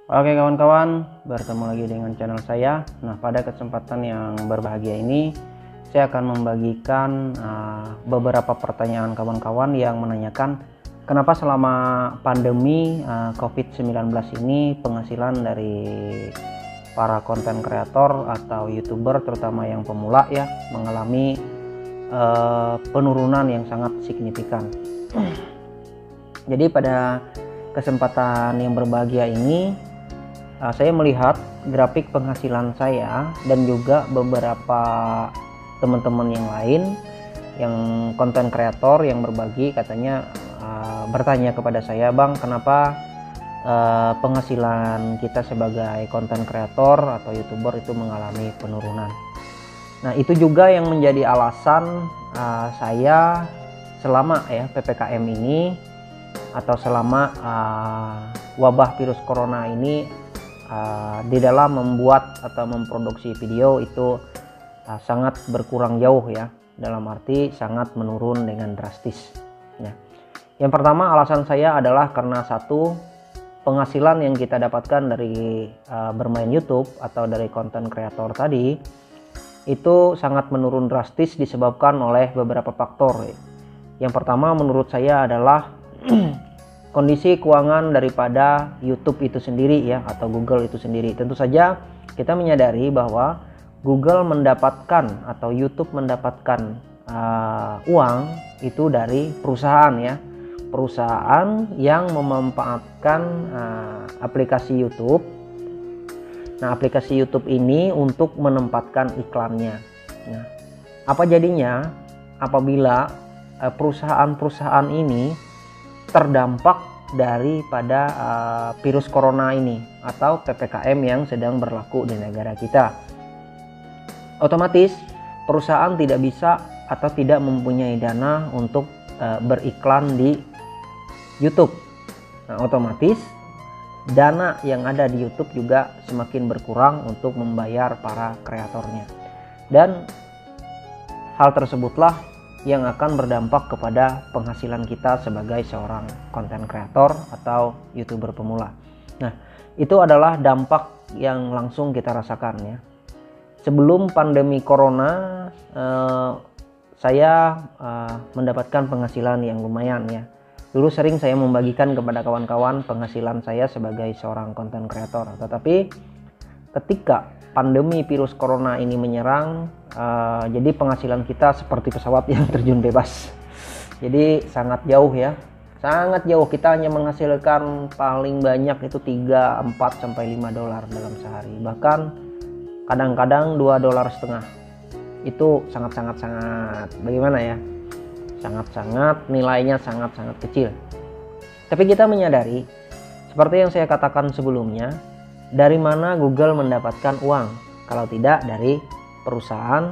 Oke kawan-kawan, bertemu lagi dengan channel saya. Nah, pada kesempatan yang berbahagia ini saya akan membagikan beberapa pertanyaan kawan-kawan yang menanyakan kenapa selama pandemi COVID-19 ini penghasilan dari para konten kreator atau YouTuber terutama yang pemula ya mengalami penurunan yang sangat signifikan. Jadi pada kesempatan yang berbahagia ini saya melihat grafik penghasilan saya dan juga beberapa teman-teman yang lain yang konten kreator yang berbagi katanya bertanya kepada saya, Bang, kenapa penghasilan kita sebagai konten kreator atau YouTuber itu mengalami penurunan. Nah, itu juga yang menjadi alasan saya selama PPKM ini atau selama wabah virus corona ini di dalam membuat atau memproduksi video itu sangat berkurang jauh ya, dalam arti sangat menurun dengan drastis. Nah, yang pertama alasan saya adalah karena satu, penghasilan yang kita dapatkan dari bermain YouTube atau dari konten kreator tadi itu sangat menurun drastis disebabkan oleh beberapa faktor. Yang pertama menurut saya adalah kondisi keuangan daripada YouTube itu sendiri ya, atau Google itu sendiri. Tentu saja kita menyadari bahwa Google mendapatkan atau YouTube mendapatkan uang itu dari perusahaan ya, perusahaan yang memanfaatkan aplikasi YouTube. Nah, aplikasi YouTube ini untuk menempatkan iklannya. Nah, apa jadinya apabila perusahaan-perusahaan ini terdampak daripada virus corona ini atau PPKM yang sedang berlaku di negara kita? Otomatis perusahaan tidak bisa atau tidak mempunyai dana untuk beriklan di YouTube. Nah, otomatis dana yang ada di YouTube juga semakin berkurang untuk membayar para kreatornya. Dan hal tersebutlah yang akan berdampak kepada penghasilan kita sebagai seorang konten kreator atau YouTuber pemula. Nah, itu adalah dampak yang langsung kita rasakan ya. Sebelum pandemi corona, saya mendapatkan penghasilan yang lumayan ya. Dulu sering saya membagikan kepada kawan-kawan penghasilan saya sebagai seorang konten kreator. Tetapi ketika pandemi virus corona ini menyerang, jadi penghasilan kita seperti pesawat yang terjun bebas. Jadi sangat jauh ya, sangat jauh. Kita hanya menghasilkan paling banyak itu 3, 4 sampai 5 dolar dalam sehari. Bahkan kadang-kadang 2,5 dolar. Itu sangat bagaimana ya? Sangat nilainya sangat kecil. Tapi kita menyadari seperti yang saya katakan sebelumnya, dari mana Google mendapatkan uang kalau tidak dari perusahaan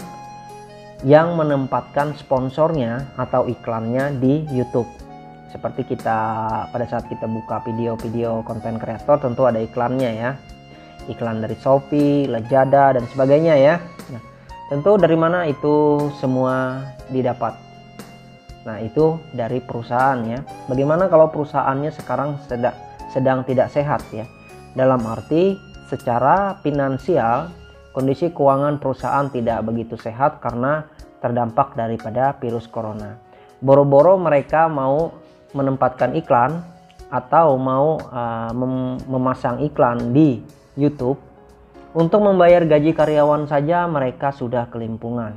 yang menempatkan sponsornya atau iklannya di YouTube. Seperti kita pada saat kita buka video-video konten kreator tentu ada iklannya ya. Iklan dari Shopee, Lazada dan sebagainya ya. Nah, tentu dari mana itu semua didapat? Nah, itu dari perusahaan ya. Bagaimana kalau perusahaannya sekarang sedang tidak sehat ya? Dalam arti secara finansial kondisi keuangan perusahaan tidak begitu sehat karena terdampak daripada virus corona. Boro-boro mereka mau menempatkan iklan atau mau memasang iklan di YouTube, untuk membayar gaji karyawan saja mereka sudah kelimpungan.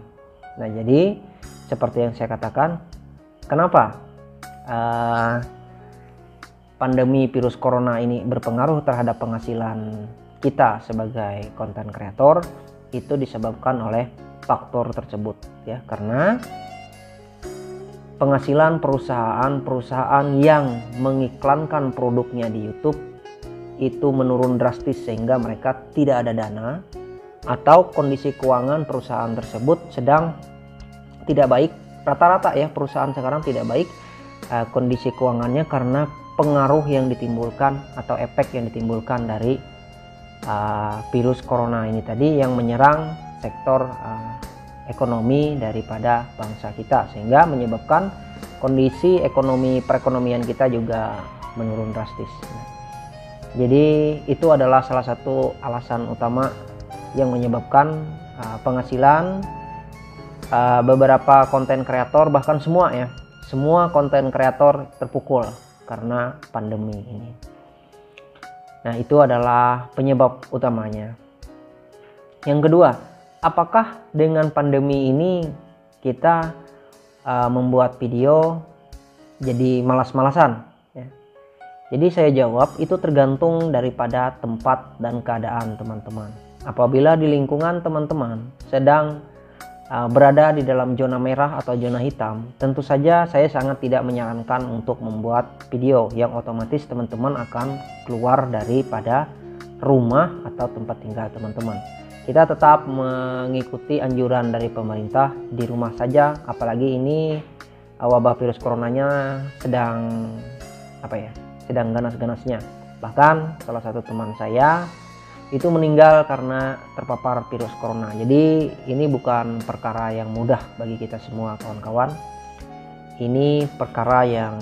Nah, jadi seperti yang saya katakan, kenapa pandemi virus corona ini berpengaruh terhadap penghasilan kita sebagai konten kreator, itu disebabkan oleh faktor tersebut ya, karena penghasilan perusahaan-perusahaan yang mengiklankan produknya di YouTube itu menurun drastis sehingga mereka tidak ada dana, atau kondisi keuangan perusahaan tersebut sedang tidak baik. Rata-rata ya perusahaan sekarang tidak baik kondisi keuangannya karena pengaruh yang ditimbulkan atau efek yang ditimbulkan dari virus corona ini tadi yang menyerang sektor ekonomi daripada bangsa kita, sehingga menyebabkan kondisi perekonomian kita juga menurun drastis. Jadi itu adalah salah satu alasan utama yang menyebabkan penghasilan beberapa konten kreator, bahkan semua konten kreator terpukul karena pandemi ini. Nah, itu adalah penyebab utamanya. Yang kedua, apakah dengan pandemi ini kita membuat video jadi malas-malasan? Ya. Jadi saya jawab, itu tergantung daripada tempat dan keadaan teman-teman. Apabila di lingkungan teman-teman sedang berada di dalam zona merah atau zona hitam, tentu saja saya sangat tidak menyarankan untuk membuat video yang otomatis teman-teman akan keluar daripada rumah atau tempat tinggal teman-teman. Kita tetap mengikuti anjuran dari pemerintah, di rumah saja, apalagi ini wabah virus coronanya sedang sedang ganas-ganasnya. Bahkan salah satu teman saya itu meninggal karena terpapar virus corona. Jadi ini bukan perkara yang mudah bagi kita semua kawan-kawan. Ini perkara yang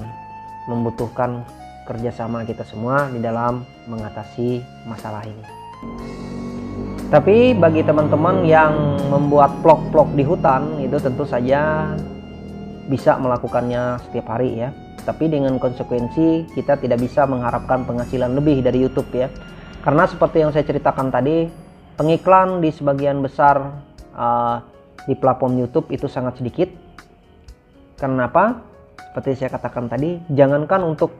membutuhkan kerjasama kita semua di dalam mengatasi masalah ini. Tapi bagi teman-teman yang membuat vlog-vlog di hutan, itu tentu saja bisa melakukannya setiap hari ya. Tapi dengan konsekuensi kita tidak bisa mengharapkan penghasilan lebih dari YouTube ya. Karena seperti yang saya ceritakan tadi, pengiklan di sebagian besar di platform YouTube itu sangat sedikit. Kenapa? Seperti saya katakan tadi, jangankan untuk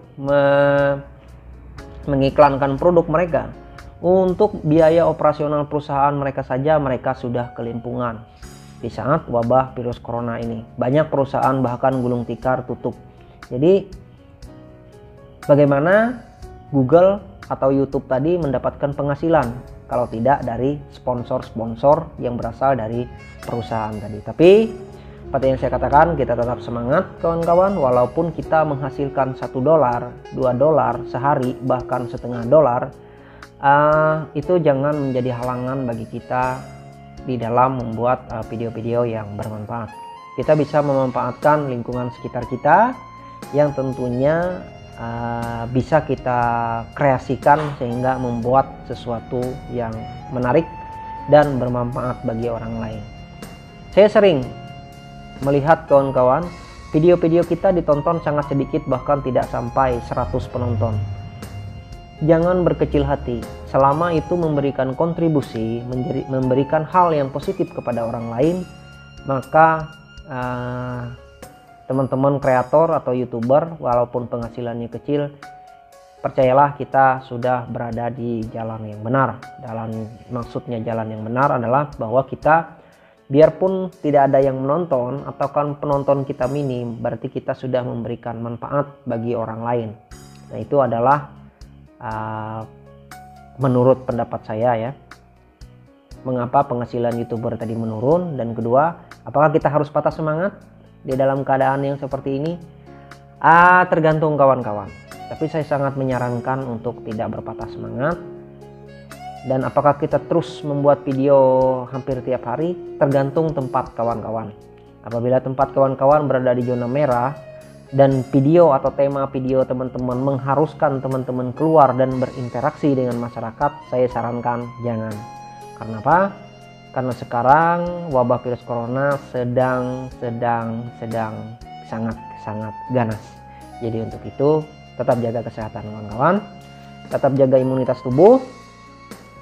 mengiklankan produk mereka, untuk biaya operasional perusahaan mereka saja mereka sudah kelimpungan di saat wabah virus corona ini. Banyak perusahaan bahkan gulung tikar tutup. Jadi bagaimana Google atau YouTube tadi mendapatkan penghasilan kalau tidak dari sponsor-sponsor yang berasal dari perusahaan tadi. Tapi seperti yang saya katakan, kita tetap semangat kawan-kawan, walaupun kita menghasilkan $1, $2 sehari, bahkan $0,5, itu jangan menjadi halangan bagi kita di dalam membuat video-video yang bermanfaat. Kita bisa memanfaatkan lingkungan sekitar kita yang tentunya bisa kita kreasikan sehingga membuat sesuatu yang menarik dan bermanfaat bagi orang lain. Saya sering melihat kawan-kawan, video-video kita ditonton sangat sedikit, bahkan tidak sampai 100 penonton. Jangan berkecil hati, selama itu memberikan kontribusi, memberikan hal yang positif kepada orang lain, maka teman-teman kreator atau YouTuber, walaupun penghasilannya kecil, percayalah kita sudah berada di jalan yang benar. Maksudnya jalan yang benar adalah bahwa kita, biarpun tidak ada yang menonton atau kan penonton kita minim, berarti kita sudah memberikan manfaat bagi orang lain. Nah, itu adalah menurut pendapat saya ya, mengapa penghasilan YouTuber tadi menurun. Dan kedua, apakah kita harus patah semangat di dalam keadaan yang seperti ini? Tergantung kawan-kawan, tapi saya sangat menyarankan untuk tidak berpatah semangat. Dan apakah kita terus membuat video hampir tiap hari? Tergantung tempat kawan-kawan. Apabila tempat kawan-kawan berada di zona merah dan video atau tema video teman-teman mengharuskan teman-teman keluar dan berinteraksi dengan masyarakat, saya sarankan jangan. Karena apa? Karena sekarang wabah virus corona sedang sangat ganas. Jadi untuk itu tetap jaga kesehatan kawan-kawan, tetap jaga imunitas tubuh.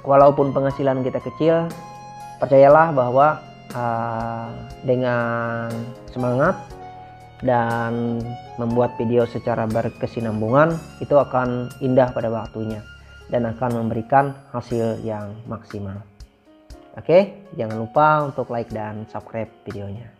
Walaupun penghasilan kita kecil, percayalah bahwa dengan semangat dan membuat video secara berkesinambungan, itu akan indah pada waktunya dan akan memberikan hasil yang maksimal. Oke, jangan lupa untuk like dan subscribe videonya.